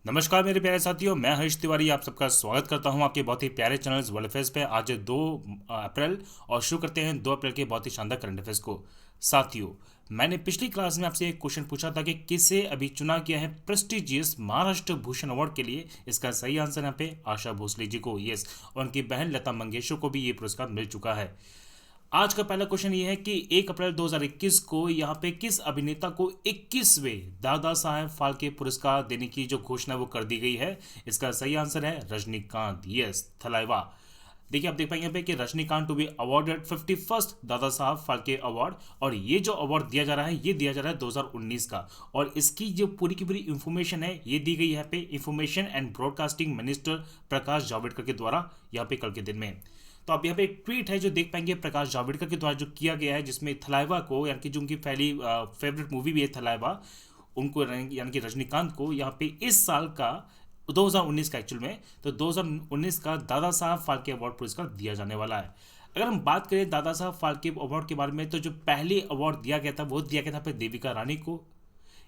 नमस्कार मेरे प्यारे साथियों, मैं हर्ष तिवारी आप सबका स्वागत करता हूं आपके बहुत ही प्यारे चैनल वर्ल्ड अफेयर्स पे। आज 2 अप्रैल और शुरू करते हैं 2 अप्रैल के बहुत ही शानदार करंट अफेयर्स को। साथियों, मैंने पिछली क्लास में आपसे एक क्वेश्चन पूछा था कि किसे अभी चुना गया है प्रेस्टिजियस महाराष्ट्र भूषण अवार्ड के लिए। इसका सही आंसर यहाँ पे आशा भोसले जी को, यस, और उनकी बहन लता मंगेशकर को भी ये पुरस्कार मिल चुका है। आज का पहला क्वेश्चन ये है कि 1 अप्रैल 2021 को यहाँ पे किस अभिनेता को 21वें दादा साहेब फाल्के पुरस्कार देने की जो घोषणा वो कर दी गई है। इसका सही आंसर है रजनीकांत, यस, थलाइवा। देखिए, आप देख पाएंगे यहाँ पे कि Rajinikanth to be awarded 51st दादा साहब फाल्के अवार्ड, और ये जो अवार्ड दिया जा रहा है ये दिया जा रहा है 2019 का। और इसकी जो पूरी की पूरी इंफॉर्मेशन है ये दी गई है यहाँ पे information and broadcasting minister Prakash Javadekar के द्वारा यहाँ पे कल के दिन में। तो आप यहाँ पे एक ट्वीट है जो देख पाएंगे प्रकाश जावड़ेकर के द्वारा जो किया गया है, जिसमें थलाइवा को, यानी कि जो उनकी पहली फेवरेट मूवी भी है थलाइवा, उनको यानी कि रजनीकांत को यहाँ पे इस साल का 2019 का एक्चुअल में, तो 2019 का दादा साहब फाल्के अवार्ड पुरस्कार दिया जाने वाला है। अगर हम बात करें दादा साहब फाल्के अवार्ड के बारे में, तो जो पहले अवार्ड दिया गया था वो दिया गया था पे देविका रानी को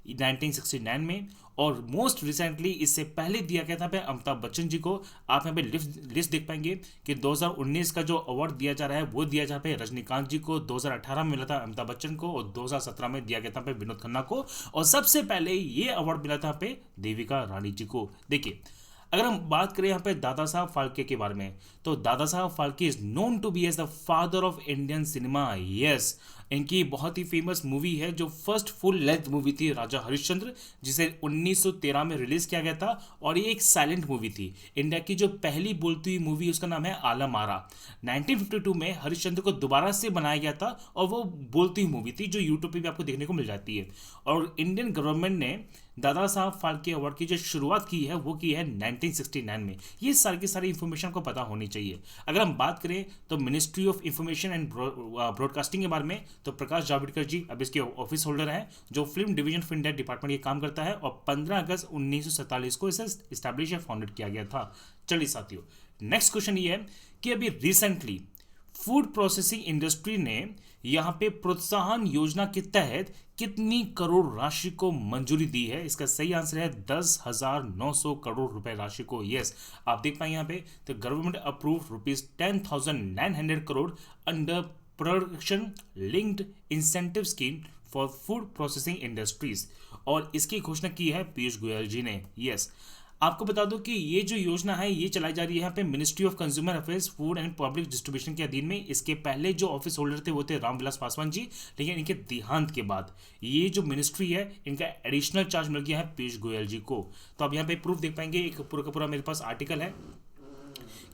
1969 में, और मोस्ट रिसेंटली इससे पहले दिया गया था पे अमिताभ बच्चन जी को। आप यहाँ पे लिस्ट देख पाएंगे कि 2019 का जो अवार्ड दिया जा रहा है वो दिया जा रहा है रजनीकांत जी को, 2018 में मिला था अमिताभ बच्चन को, और 2017 में दिया गया था पे विनोद खन्ना को, और सबसे पहले ये अवार्ड मिला था पे देविका रानी जी को। देखिए, अगर हम बात करें यहाँ पे दादा साहब फाल्के के बारे में, तो Dada Saheb Phalke is known to be as the father of Indian cinema, yes. इनकी बहुत ही फेमस मूवी है जो फर्स्ट फुल लेंथ मूवी थी राजा हरिश्चंद्र, जिसे 1913 में रिलीज किया गया था, और ये एक साइलेंट मूवी थी। इंडिया की जो पहली बोलती हुई मूवी उसका नाम है आलम आरा। 1952 में हरिश्चंद्र को दोबारा से बनाया गया था, और वो बोलती हुई मूवी थी जो यूट्यूब पे भी आपको देखने को मिल जाती है। और इंडियन गवर्नमेंट ने दादा साहब फाल्के अवार्ड की जो शुरुआत की है वो की है 1969 में। ये सारी की सारी इंफॉर्मेशन को पता होनी चाहिए। अगर हम बात करें तो ministry of information and broadcasting के बारे में, तो प्रकाश जावड़ेकर जी अब इसके ऑफिस होल्डर हैं, जो film division of India department ये काम करता है, और 15 अगस्त 1947 को इसे इस्टेब्लिश या फाउंडेड किया गया था। चलिए साथियों, नेक्स्ट क्वेश्चन ये है कि अभी रिसेंटली फूड प्रोसेसिंग इंडस्ट्री ने यहाँ पे प्रोत्साहन योजना के तहत कितनी करोड़ राशि को मंजूरी दी है। इसका सही आंसर है 10,900 करोड़ रुपए राशि को, यस। आप देख पाएंगे यहाँ पे तो government approve ₹10,900 crore under production linked incentive scheme for food processing industries, और इसकी घोषणा की है पीयूष गोयल जी ने, यस। आपको बता दूं कि ये जो योजना है ये चलाई जा रही है यहाँ पे ministry of consumer affairs food and public distribution के अधीन में। इसके पहले जो ऑफिस होल्डर थे वो थे रामविलास पासवान जी, लेकिन इनके देहांत के बाद ये जो मिनिस्ट्री है इनका एडिशनल चार्ज मिल गया है पीयूष गोयल जी को। तो आप यहाँ पे प्रूफ देख पाएंगे, एक पूरा का पूरा मेरे पास आर्टिकल है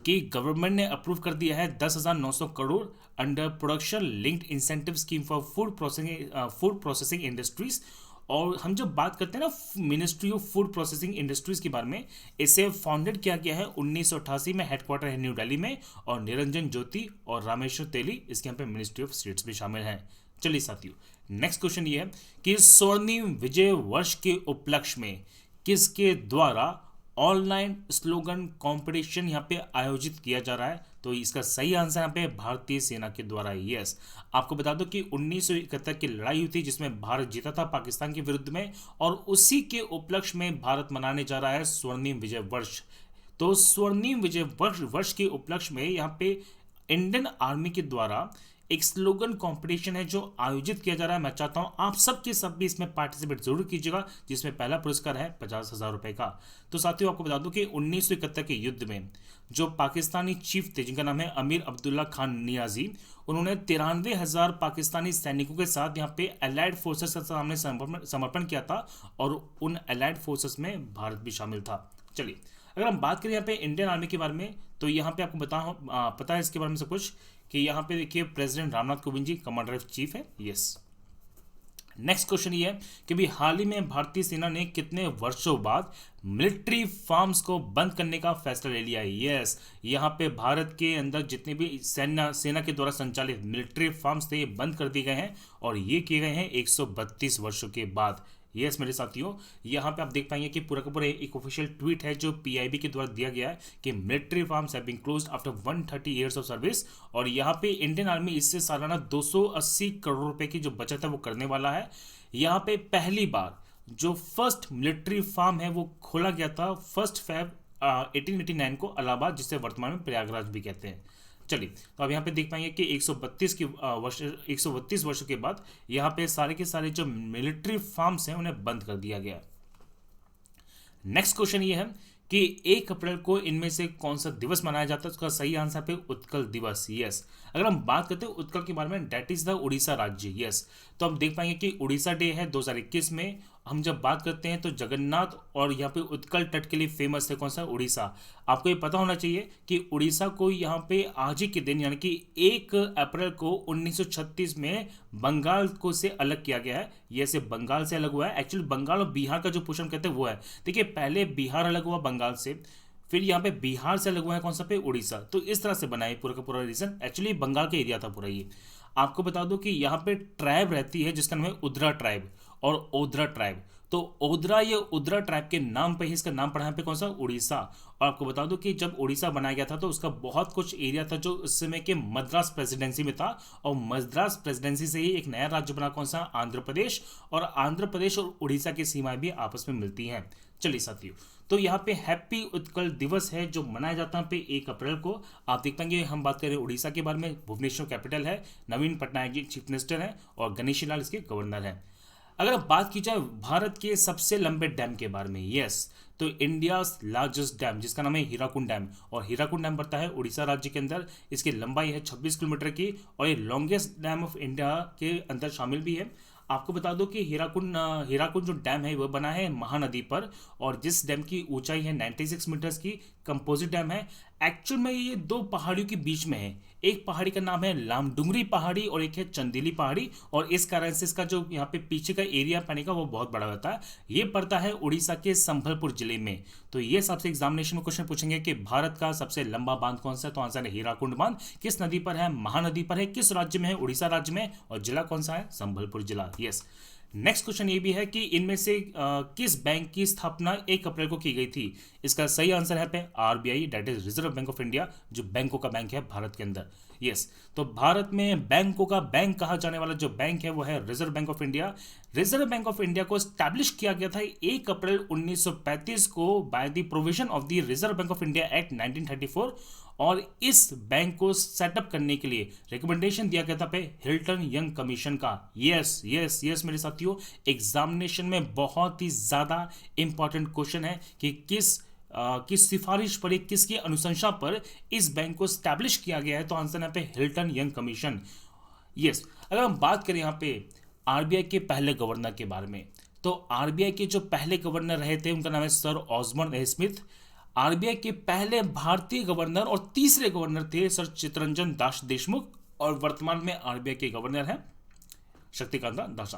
कि गवर्नमेंट ने अप्रूव कर दिया है 10,900 crore under production linked incentive scheme for food processing industries. और हम जब बात करते हैं ना ministry of food processing industries के बारे में, इसे फाउंडेड किया गया है 1988 में, हेडक्वार्टर है न्यू दिल्ली में, और निरंजन ज्योति और रामेश्वर तेली इसके यहाँ पे मिनिस्ट्री ऑफ स्टेट्स भी शामिल हैं। चलिए साथियों, नेक्स्ट क्वेश्चन ये है कि स्वर्णिम विजय वर्ष के उपलक्ष्य में किसके द्वारा ऑनलाइन स्लोगन कंपटीशन यहाँ पे आयोजित किया जा रहा है। तो इसका सही आंसर यहाँ पे भारतीय सेना के द्वारा, यस। आपको बता दो कि 1971 की लड़ाई हुई थी जिसमें भारत जीता था पाकिस्तान के विरुद्ध में, और उसी के उपलक्ष्य में भारत मनाने जा रहा है स्वर्णिम विजय वर्ष। तो स्वर्णिम विजय वर्ष के उपलक्ष्य में यहाँ पे इंडियन आर्मी के द्वारा एक स्लोगन कंपटीशन है जो आयोजित किया जा रहा है। मैं चाहता हूं आप सबके सब भी इसमें पार्टिसिपेट जरूर कीजिएगा, जिसमें पहला पुरस्कार है 50,000 रुपए का। तो साथियों, आपको बता दूं कि 1971 के युद्ध में जो पाकिस्तानी चीफ थे जिनका नाम है अमीर अब्दुल्ला खान नियाजी, उन्होंने 93,000 पाकिस्तानी सैनिकों के साथ यहाँ पे अलाइड फोर्सेस के सामने समर्पण किया था, और उन अलाइड फोर्सेस में भारत भी शामिल था। चलिए, अगर हम बात करें यहाँ पे इंडियन आर्मी के बारे में, तो यहाँ पे आपको पता है इसके बारे में सब कुछ, कि यहाँ पे देखिए president Ramnath Kovind ji commander in chief है, यस। नेक्स्ट क्वेश्चन ये है कि भी हाल ही में भारतीय सेना ने कितने वर्षों बाद मिलिट्री फार्म्स को बंद करने का फैसला ले लिया है, यस। यहाँ पे भारत के अंदर जितने भी सेना के द्वारा संचालित मिलिट्री फार्म्स थे ये बंद कर दिए गए हैं, और ये किए गए हैं 132 वर्षों के बाद। यस मेरे साथियों, यहाँ पे आप देख पाएंगे कि पूरा का पूरा एक ऑफिशियल ट्वीट है जो पीआईबी के द्वारा दिया गया है कि military farms have been closed after 130 years of service, और यहाँ पे इंडियन आर्मी इससे सालाना 280 करोड़ रुपए की जो बचत है वो करने वाला है। यहाँ पे पहली बार जो फर्स्ट मिलिट्री फार्म है वो खोला गया था 1 फरवरी 1889 को इलाहाबाद, जिसे वर्तमान में प्रयागराज भी कहते हैं। चलिए, तो अब यहाँ पे देख पाएंगे कि 132 वर्षों के बाद यहाँ पे सारे के सारे जो मिलिट्री फार्म्स हैं उन्हें बंद कर दिया गया। नेक्स्ट क्वेश्चन ये है कि 1 अप्रैल को इनमें से कौन सा दिवस मनाया जाता है। उसका सही आंसर पे उत्कल दिवस। यस, अगर हम बात करते हैं उत्कल के बारे में, डेट इज द उड़ीसा राज्य। यस, तो हम देख पाएंगे कि उड़ीसा डे है 2021 में। हम जब बात करते हैं तो जगन्नाथ और यहाँ पे उत्कल तट के लिए फेमस है कौन सा, उड़ीसा। आपको ये पता होना चाहिए कि उड़ीसा को यहाँ पे आज ही के दिन यानी कि 1 अप्रैल को 1936 में बंगाल को से अलग किया गया है। ये से बंगाल से अलग हुआ है। एक्चुअली बंगाल और बिहार का जो पोर्शन कहते हैं वो है। देखिए, पहले बिहार अलग हुआ बंगाल से, फिर यहाँ पे बिहार से अलग हुआ है कौन सा पे, उड़ीसा। तो इस तरह से बना है पूरा का पूरा रीजन। एक्चुअली बंगाल का एरिया था पूरा ये। आपको बता दो कि यहाँ पे ट्राइब रहती है जिसका नाम है उद्रा ट्राइब और ओद्रा ट्राइब। तो ओद्रा, ये उद्रा ट्राइब के नाम पे ही इसका नाम पड़ा है पे कौन सा, उड़ीसा। और आपको बता दो कि जब उड़ीसा बनाया गया था तो उसका बहुत कुछ एरिया था जो उस समय के मद्रास प्रेसिडेंसी में था, और मद्रास प्रेसिडेंसी से ही एक नया राज्य बना कौन सा, आंध्र प्रदेश। और आंध्र प्रदेश और उड़ीसा की सीमाएं भी आपस में मिलती हैं। चलिए साथियों, तो यहाँ पे हैप्पी उत्कल दिवस है जो मनाया जाता है पे 1 अप्रैल को। आप देख पाएंगे, हम बात करें उड़ीसा के बारे में, भुवनेश्वर कैपिटल है, नवीन पटनायक जी चीफ मिनिस्टर हैं और गणेशी लाल इसके गवर्नर हैं। अगर अब बात की जाए भारत के सबसे लंबे डैम के बारे में, यस, तो इंडिया लार्जेस्ट डैम जिसका नाम है हीराकुंड डैम, और हीराकुंड डैम पड़ता है उड़ीसा राज्य के अंदर। इसकी लंबाई है 26 किलोमीटर की और ये लॉन्गेस्ट डैम ऑफ इंडिया के अंदर शामिल भी है। आपको बता दो कि हीराकुंड जो डैम है वो बना है महानदी पर, और जिस डैम की ऊंचाई है 96 मीटर्स की, कंपोजिट डैम है। एक्चुअल में ये 2 पहाड़ियों के बीच में है। एक पहाड़ी का नाम है लामडुंगरी पहाड़ी और एक है चंदेली पहाड़ी, और इस कारण से इसका जो यहाँ पे पीछे का एरिया पानी का वो बहुत बड़ा होता है। ये पड़ता है उड़ीसा के संबलपुर जिले में। तो ये सबसे एग्जामिनेशन में क्वेश्चन पूछेंगे कि भारत का सबसे लंबा बांध कौन सा है, तो आंसर है हीराकुंड बांध। किस नदी पर है, महानदी पर है। किस राज्य में है, उड़ीसा राज्य में, और जिला कौन सा है, संबलपुर जिला। यस, नेक्स्ट क्वेश्चन ये भी है कि इनमें से किस बैंक की स्थापना 1 अप्रैल को की गई थी। इसका सही आंसर है पे RBI, that is reserve bank of India, जो बैंकों का बैंक है भारत के अंदर। यस, तो भारत में बैंकों का बैंक कहा जाने वाला जो बैंक है वो है reserve bank of India. Reserve bank of India को स्टैब्लिश किया गया था 1 अप्रैल 1935 को by the provision of the reserve bank of India act 1934, और इस बैंक को सेटअप करने के लिए रिकमेंडेशन दिया गया था पे हिल्टन यंग कमीशन का। यस यस यस मेरे साथियों, एग्जामिनेशन में बहुत ही ज्यादा इंपॉर्टेंट क्वेश्चन है कि किस सिफारिश पर, किसकी अनुशंसा पर इस बैंक को स्टैब्लिश किया गया है, तो आंसर है पे हिल्टन यंग कमीशन। यस, अगर हम बात करें यहाँ पे आरबीआई के पहले गवर्नर के बारे में, तो आरबीआई के जो पहले गवर्नर रहे थे उनका नाम है sir Osborne A Smith. RBI के पहले भारतीय गवर्नर और तीसरे गवर्नर थे सर चित्तरंजन दास देशमुख, और वर्तमान में आरबीआई के गवर्नर हैं शक्तिकांत दास।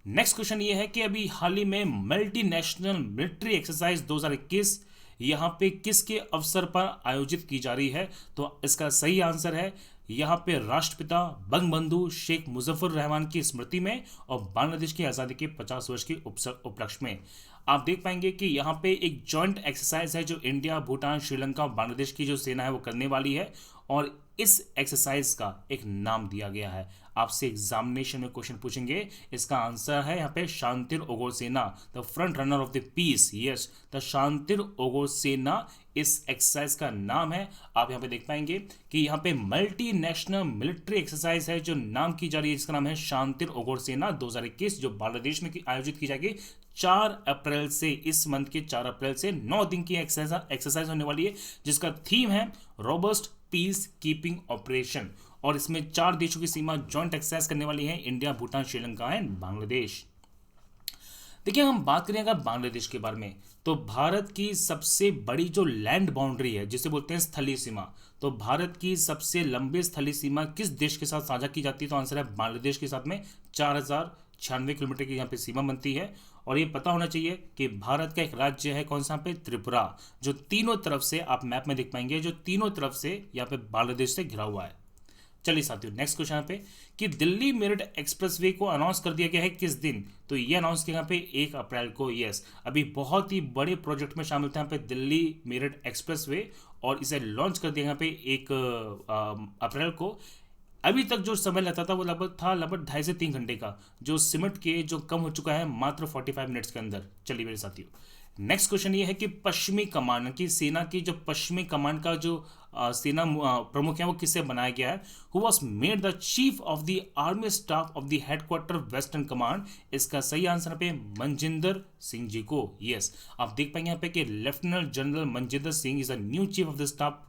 नेक्स्ट क्वेश्चन ये है कि अभी हाल ही में मल्टीनेशनल मिलिट्री एक्सरसाइज 2021 यहाँ पे किसके अवसर पर आयोजित की जा रही है, तो इसका सही आंसर है यहाँ पे राष्ट्रपिता बंगबंधु शेख मुजफ्फर रहमान की स्मृति में और बांग्लादेश की आज़ादी के 50 वर्ष के उपलक्ष्य में। आप देख पाएंगे कि यहाँ पे एक जॉइंट एक्सरसाइज है जो इंडिया, भूटान, श्रीलंका और बांग्लादेश की जो सेना है वो करने वाली है, और इस एक्सरसाइज का एक नाम दिया गया है। आपसे एग्जामिनेशन में क्वेश्चन पूछेंगे, इसका आंसर है यहाँ पे Shantir Ogor Sena, the front runner of the peace. Yes, the Shantir Ogor सेना इस एक्सरसाइज का नाम है। आप यहाँ पे देख पाएंगे कि यहाँ पे मल्टी नेशनल मिलिट्री एक्सरसाइज है जो नाम की जा रही है, जिसका नाम है शांतिर ओगोर सेना 2021, जो बांग्लादेश में आयोजित की जाएगी 4 अप्रैल से। इस मंथ के 4 अप्रैल से 9 दिन की एक्सरसाइज होने वाली है, जिसका थीम है रोबस्ट पीस कीपिंग ऑपरेशन, और इसमें 4 देशों की सीमा जॉइंट एक्सरसाइज करने वाली है, इंडिया, भूटान, श्रीलंका एंड बांग्लादेश। देखिए, हम बात करें अगर बांग्लादेश के बारे में, तो भारत की सबसे बड़ी जो लैंड बाउंड्री है जिसे बोलते हैं स्थलीय सीमा, तो भारत की सबसे लंबी स्थलीय सीमा किस देश के साथ साझा की जाती है, तो आंसर है बांग्लादेश के साथ में। 4096 किलोमीटर की यहाँ पे सीमा बनती है। और ये पता होना चाहिए कि भारत का एक राज्य है कौन सा पे, त्रिपुरा, जो तीनों तरफ से, आप मैप में देख पाएंगे, जो तीनों तरफ से यहाँ पे बांग्लादेश से घिरा हुआ है। चलिए साथियों, नेक्स्ट क्वेश्चन यहाँ पे कि दिल्ली मेरठ एक्सप्रेसवे को अनाउंस कर दिया गया है किस दिन, तो ये अनाउंस किया यहाँ पे 1 अप्रैल को। यस, अभी बहुत ही बड़े प्रोजेक्ट में शामिल था यहाँ पे दिल्ली मेरठ एक्सप्रेसवे, और इसे लॉन्च कर दिया यहाँ पे 1 अप्रैल को। अभी तक जो समय लगता था वो लगभग 2.5 से 3 घंटे का, जो सिमट के जो कम हो चुका है मात्र 45 मिनट्स के अंदर। चलिए मेरे साथियों, नेक्स्ट क्वेश्चन ये है कि पश्चिमी कमान की सेना की जो पश्चिमी कमान का जो सेना प्रमुख है वो किससे बनाया गया है? Who was made the chief of the army staff of the headquarter western command? इसका सही आंसर है पे मनजिंदर सिंह जी को। यस, आप देख पाएंगे यहाँ पे कि lieutenant general Manjinder Singh is a new chief of the staff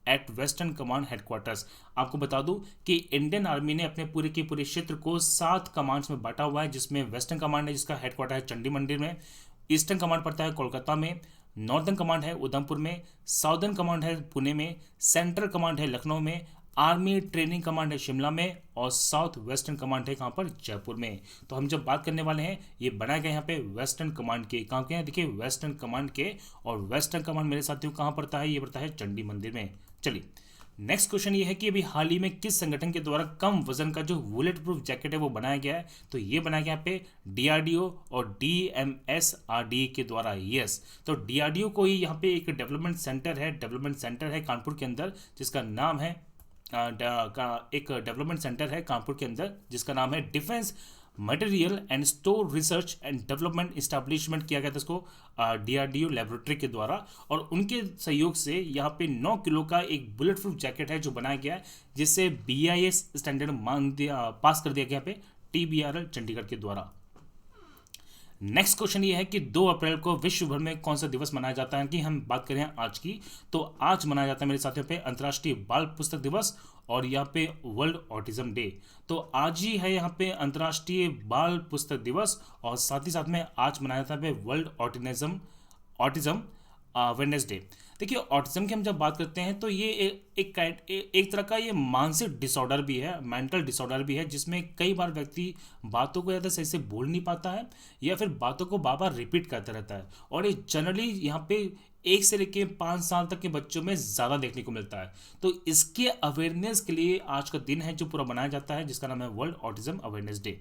at western command headquarters. आपको बता दूं कि इंडियन आर्मी ने अपने पूरे के पूरे क्षेत्र को 7 कमांड्स में बांटा हुआ है, जिसमें वेस्टर्न कमांड है जिसका हेडक्वार्टर है चंडी मंदिर में, ईस्टर्न कमांड पड़ता है कोलकाता में, नॉर्दर्न कमांड है उधमपुर में, साउदर्न कमांड है पुणे में, सेंट्रल कमांड है लखनऊ में, आर्मी ट्रेनिंग कमांड है शिमला में, और साउथ वेस्टर्न कमांड है कहाँ पर? जयपुर में। तो हम जब बात करने वाले हैं, ये बनाए गए यहाँ पे वेस्टर्न कमांड के, कहाँ के हैं देखिए वेस्टर्न कमांड के, और वेस्टर्न कमांड मेरे साथियों कहाँ पड़ता है? ये पड़ता है चंडी मंदिर में। चलिए नेक्स्ट क्वेश्चन ये है कि अभी हाल ही में किस संगठन के द्वारा कम वजन का जो बुलेट प्रूफ जैकेट है वो बनाया गया है? तो ये बनाया गया यहाँ पे डीआरडीओ और डीएमएसआरडी के द्वारा। यस, तो डीआरडीओ को ही यहाँ पे एक डेवलपमेंट सेंटर है कानपुर के अंदर, जिसका नाम है एक डेवलपमेंट सेंटर है कानपुर के अंदर जिसका नाम है defence material and store research and development establishment किया गया था इसको डीआरडीओ लेबोरेटरी के द्वारा, और उनके सहयोग से यहाँ पे 9 किलो का एक बुलेट प्रूफ जैकेट है जो बनाया गया है, जिससे BIS स्टैंडर्ड पास कर दिया गया पे TBRL चंडीगढ़ के द्वारा। नेक्स्ट क्वेश्चन ये है कि 2 अप्रैल को विश्व भर में कौन सा दिवस मनाया जाता है? कि हम बात करें आज की, तो आज मनाया जाता है मेरे साथियों पे अंतर्राष्ट्रीय बाल पुस्तक दिवस और यहाँ पे वर्ल्ड ऑटिज्म डे। तो आज ही है यहाँ पे अंतर्राष्ट्रीय बाल पुस्तक दिवस, और साथ ही साथ में आज मनाया जाता है वर्ल्ड ऑटिज्म वेडनेसडे। देखिए ऑटिज्म की हम जब बात करते हैं तो ये एक तरह का ये मानसिक डिसऑर्डर भी है, मेंटल डिसऑर्डर भी है, जिसमें कई बार व्यक्ति बातों को ज़्यादा सही से बोल नहीं पाता है या फिर बातों को बार बार रिपीट करता रहता है, और ये जनरली यहाँ पे 1 से लेकर 5 साल तक के बच्चों में ज़्यादा देखने को मिलता है। तो इसके अवेयरनेस के लिए आज का दिन है जो पूरा मनाया जाता है, जिसका नाम है वर्ल्ड ऑटिज्म अवेयरनेस डे।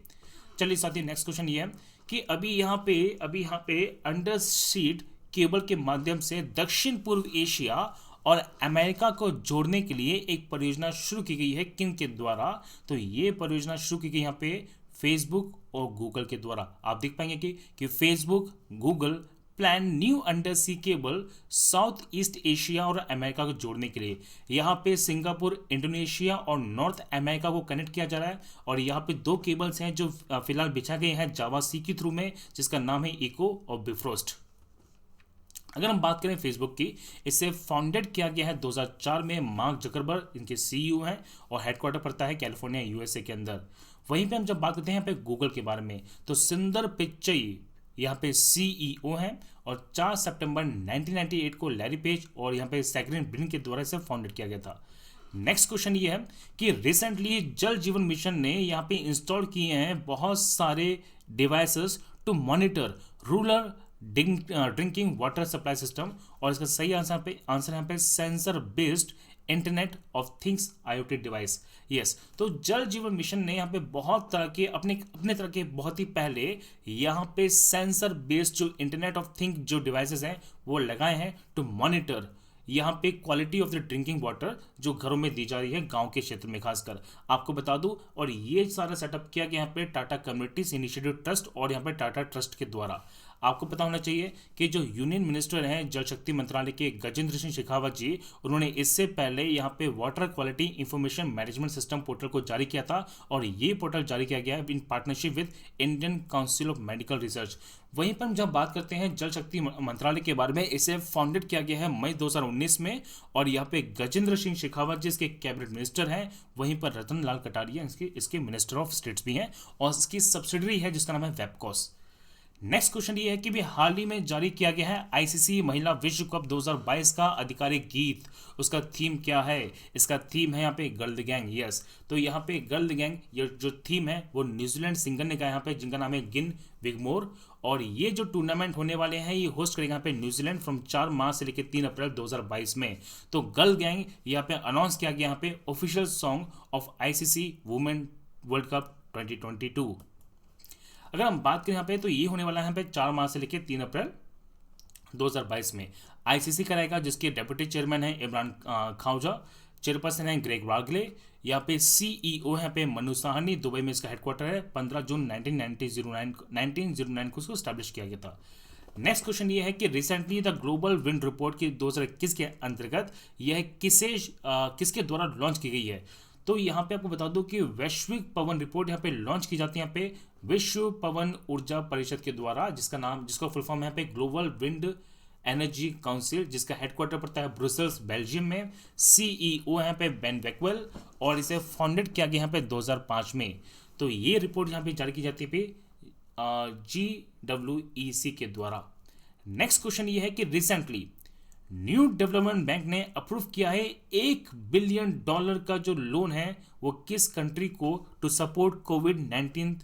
चलिए साथियों नेक्स्ट क्वेश्चन ये है कि अभी यहाँ पे अंडर सीट केबल के माध्यम से दक्षिण पूर्व एशिया और अमेरिका को जोड़ने के लिए एक परियोजना शुरू की गई है, किन के द्वारा? तो ये परियोजना शुरू की गई यहाँ पे फेसबुक और गूगल के द्वारा। आप देख पाएंगे कि Facebook, Google plan new under sea cable South East Asia और अमेरिका को जोड़ने के लिए। यहाँ पे सिंगापुर, इंडोनेशिया और नॉर्थ अमेरिका को कनेक्ट किया जा रहा है, और यहाँ पे 2 केबल्स हैं जो फिलहाल बिछा गए हैं जावा सी के थ्रू में, जिसका नाम है इको और बिफ्रोस्ट। अगर हम बात करें फेसबुक की, इसे फाउंडेड किया गया है 2004 में, मार्क जकरबर्ग इनके CEO हैं, और हेडक्वार्टर पड़ता है कैलिफोर्निया USA के अंदर। वहीं पे हम जब बात करते हैं यहाँ पे गूगल के बारे में, तो सुंदर पिच्चई यहाँ पे CEO हैं, और 4 सितंबर 1998 को लैरी पेज और यहाँ पे सेक्रेन ब्रिन के द्वारा इसे फाउंडेड किया गया था। नेक्स्ट क्वेश्चन ये है कि रिसेंटली जल जीवन मिशन ने यहाँ पे इंस्टॉल किए हैं बहुत सारे devices to monitor rural drinking water supply system, और इसका सही आंसर यहाँ पे sensor based internet of things IoT device. Yes, तो जल जीवन मिशन ने यहाँ पे बहुत तरह के अपने तरह के बहुत ही पहले यहाँ पे सेंसर बेस्ड जो इंटरनेट ऑफ थिंग जो डिवाइसेस हैं वो लगाए हैं टू मॉनिटर यहाँ पे quality of the drinking water जो घरों में दी जा रही है गांव के क्षेत्र में खासकर, आपको बता दूं। और ये सारा सेटअप किया गया यहाँ पे टाटा कम्युनिटीज इनिशिएटिव ट्रस्ट और यहाँ पे टाटा ट्रस्ट के द्वारा। आपको पता होना चाहिए कि जो यूनियन मिनिस्टर हैं जल शक्ति मंत्रालय के गजेंद्र सिंह शेखावत जी, उन्होंने इससे पहले यहाँ पे water quality information management system portal को जारी किया था, और ये पोर्टल जारी किया गया है in partnership with Indian council of medical research. वहीं पर हम जब बात करते हैं जल शक्ति मंत्रालय के बारे में, इसे फाउंडेड किया गया है मई 2019 में, और यहाँ पे गजेंद्र सिंह शेखावत जी इसके कैबिनेट मिनिस्टर हैं, वहीं पर रतन लाल कटारिया इसके मिनिस्टर ऑफ स्टेट्स भी हैं, और इसकी सब्सिडरी है जिसका नाम है वेबकॉस। नेक्स्ट क्वेश्चन ये है कि भी हाल ही में जारी किया गया है ICC महिला विश्व कप 2022 का आधिकारिक गीत, उसका थीम क्या है? इसका थीम है यहाँ पे गर्ल गैंग। यस, तो यहाँ पे गर्ल गैंग ये जो थीम है वो न्यूजीलैंड सिंगर ने गाया यहाँ पे, जिनका नाम है गिन विगमोर, और ये जो टूर्नामेंट होने वाले हैं ये होस्ट करेगा यहाँ पे न्यूजीलैंड फ्रॉम 4 मार्च से लेकर 3 अप्रैल 2022 में। तो गर्ल गैंग यहाँ पे अनाउंस किया गया यहाँ पे official song of ICC women world cup 2022। अगर हम बात करें यहाँ पे तो ये होने वाला है यहाँ पे 4 मार्च से लेकर 3 अप्रैल 2022 में। ICC कराएगा, जिसके डेप्यूटी चेयरमैन है इमरान खाऊजा, चेयरपर्सन है ग्रेग वार्गले। यहाँ पे सीईओ है पे मनु साहनी, दुबई में इसका हेडक्वार्टर है। 15 जून 1909 को इसको स्टैब्लिश किया गया था। नेक्स्ट क्वेश्चन ये है कि recently the global wind report की 2021 के अंतर्गत यह किसके द्वारा लॉन्च की गई है। तो यहाँ पे आपको बता दूं कि वैश्विक पवन रिपोर्ट यहाँ पे लॉन्च की जाती है यहाँ पे विश्व पवन ऊर्जा परिषद के द्वारा, जिसका फुल फॉर्म है यहाँ पे ग्लोबल विंड एनर्जी काउंसिल, जिसका हेडक्वार्टर पड़ता है ब्रुसेल्स बेल्जियम में। सीईओ यहाँ पे बेन वेकवेल और इसे फाउंडेड किया गया यहाँ पे 2005 में। तो ये रिपोर्ट यहाँ पे जारी की जाती है GWEC के द्वारा। नेक्स्ट क्वेश्चन ये है कि रिसेंटली न्यू डेवलपमेंट बैंक ने अप्रूव किया है $1 बिलियन का जो लोन है वो किस कंट्री को टू सपोर्ट कोविड-19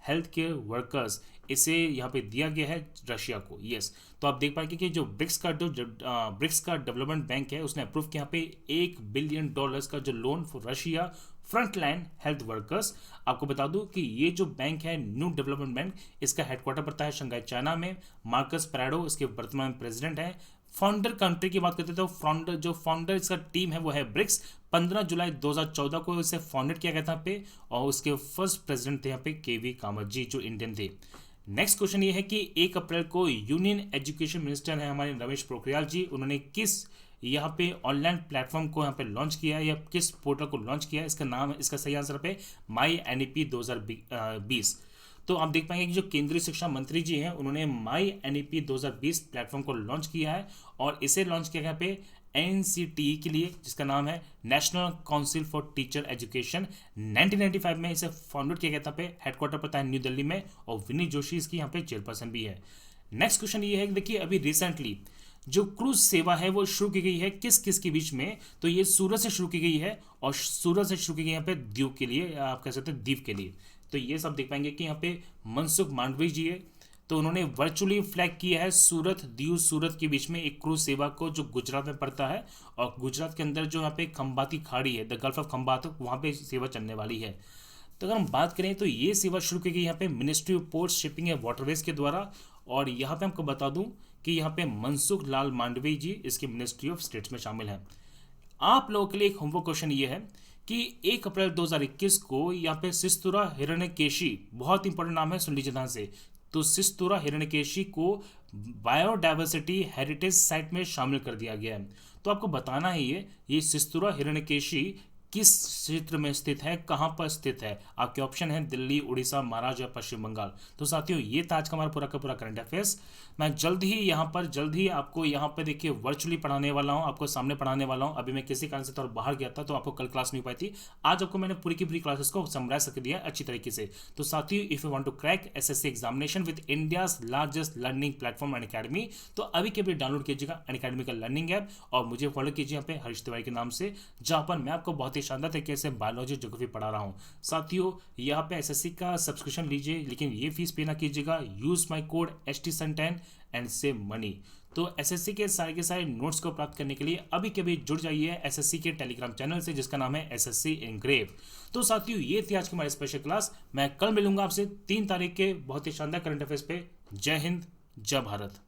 हेल्थ केयर वर्कर्स, इसे यहाँ पे दिया गया है रशिया को। यस, तो आप देख पाएंगे कि जो ब्रिक्स का डेवलपमेंट बैंक है उसने अप्रूव किया यहाँ पे $1 बिलियन का जो loan for Russia frontline health workers. आपको बता दूं कि ये जो बैंक है न्यू डेवलपमेंट बैंक, इसका हेडक्वार्टर पड़ता है शंघाई चाइना में। मार्कस पैराडो इसके वर्तमान प्रेसिडेंट है। फाउंडर कंट्री की बात करते हैं तो फाउंडर इसका टीम है वो है ब्रिक्स। 15 जुलाई 2014 को इसे फाउंडेड किया गया था पे, और उसके फर्स्ट प्रेसिडेंट थे यहाँ पे केवी कामत जी, जो इंडियन थे। नेक्स्ट क्वेश्चन ये है कि 1 अप्रैल को यूनियन एजुकेशन मिनिस्टर है हमारे रमेश पोखरियाल जी, उन्होंने किस यहाँ पे ऑनलाइन प्लेटफॉर्म को यहाँ पे लॉन्च किया है या किस पोर्टल को लॉन्च किया है, इसका नाम है, इसका सही आंसर पे माई NEP 2020। तो आप देख पाएंगे कि जो केंद्रीय शिक्षा मंत्री जी हैं उन्होंने माई NEP 2020 प्लेटफॉर्म को लॉन्च किया है, और इसे लॉन्च किया गया पे NCTE के लिए, जिसका नाम है national council for teacher education. 1995 में इसे फाउंडेड किया गया था पे, हेडक्वार्टर पड़ता है न्यू दिल्ली में, और विनी जोशी इसकी यहाँ पे चेयरपर्सन भी है। नेक्स्ट क्वेश्चन ये है कि देखिए अभी रिसेंटली जो क्रूज सेवा है वो शुरू की गई है किस किस के बीच में, तो ये सूरत से शुरू की गई है, और सूरत से शुरू की गई यहाँ पे द्वीप के लिए, आप कह सकते हैं द्वीप के लिए। तो ये सब देख पाएंगे कि यहाँ पे मनसुख मांडवी जी है, तो उन्होंने वर्चुअली फ्लैग किया है सूरत दीव सूरत के बीच में एक क्रूज सेवा को, जो गुजरात में पड़ता है, और गुजरात के अंदर जो यहाँ पे खंबाती खाड़ी है, द गल्फ ऑफ खंबात, वहाँ पे सेवा चलने वाली है। तो अगर हम बात करें तो ये सेवा शुरू की गई यहाँ पे ministry of port shipping and waterways के द्वारा, और यहाँ पे हमको बता दूं कि यहाँ पे मनसुख लाल मांडवी जी इसके मिनिस्ट्री ऑफ स्टेट्स में शामिल हैं। आप लोगों के लिए एक होमवर्क क्वेश्चन ये है कि 1 अप्रैल 2021 को यहाँ पे सिस्तुरा हिरण्यकेशी, बहुत इंपॉर्टेंट नाम है, सुन लीजिए ध्यान से, तो सिस्तुरा हिरण्यकेशी को बायोडाइवर्सिटी हेरिटेज साइट में शामिल कर दिया गया है। तो आपको बताना है ये सिस्तुरा हिरण्यकेशी किस क्षेत्र में स्थित है, कहां पर स्थित है। आपके ऑप्शन है दिल्ली, उड़ीसा, महाराष्ट्र या पश्चिम बंगाल। तो साथियों ये था आज का हमारा पूरा का पूरा करंट अफेयर्स। मैं जल्द ही आपको यहाँ पे देखिए वर्चुअली पढ़ाने वाला हूँ, आपको सामने पढ़ाने वाला हूँ। अभी मैं किसी कारण से थोड़ा बाहर गया था तो आपको कल क्लास नहीं पाई थी, आज आपको मैंने पूरी की पूरी क्लासेस को समराइज करके दिया अच्छी तरीके से। तो साथियों if you want to crack SSC examination with India's largest learning platform Unacademy, तो अभी के भी डाउनलोड कीजिएगा अनअकैडमी का लर्निंग ऐप, और मुझे फॉलो कीजिए यहाँ पे हरीश तिवारी के नाम से, जहाँ पर मैं आपको बहुत ही शानदार तरीके से बायोलॉजी ज्योग्राफी पढ़ा रहा हूँ। साथियों यहाँ पे SSC का सब्सक्रिप्शन लीजिए, लेकिन ये फीस पे ना कीजिएगा। Use my code STSUN10 and save money. तो SSC के सारे नोट्स को प्राप्त करने के लिए अभी के भी जुड़ जाइए SSC के टेलीग्राम चैनल से, जिसका नाम है SSC एनग्रेव। तो साथियों ये थी आज की हमारी स्पेशल क्लास। मैं कल मिलूंगा आपसे 3 तारीख के बहुत ही शानदार करंट अफेयर्स पे। जय हिंद, जय भारत।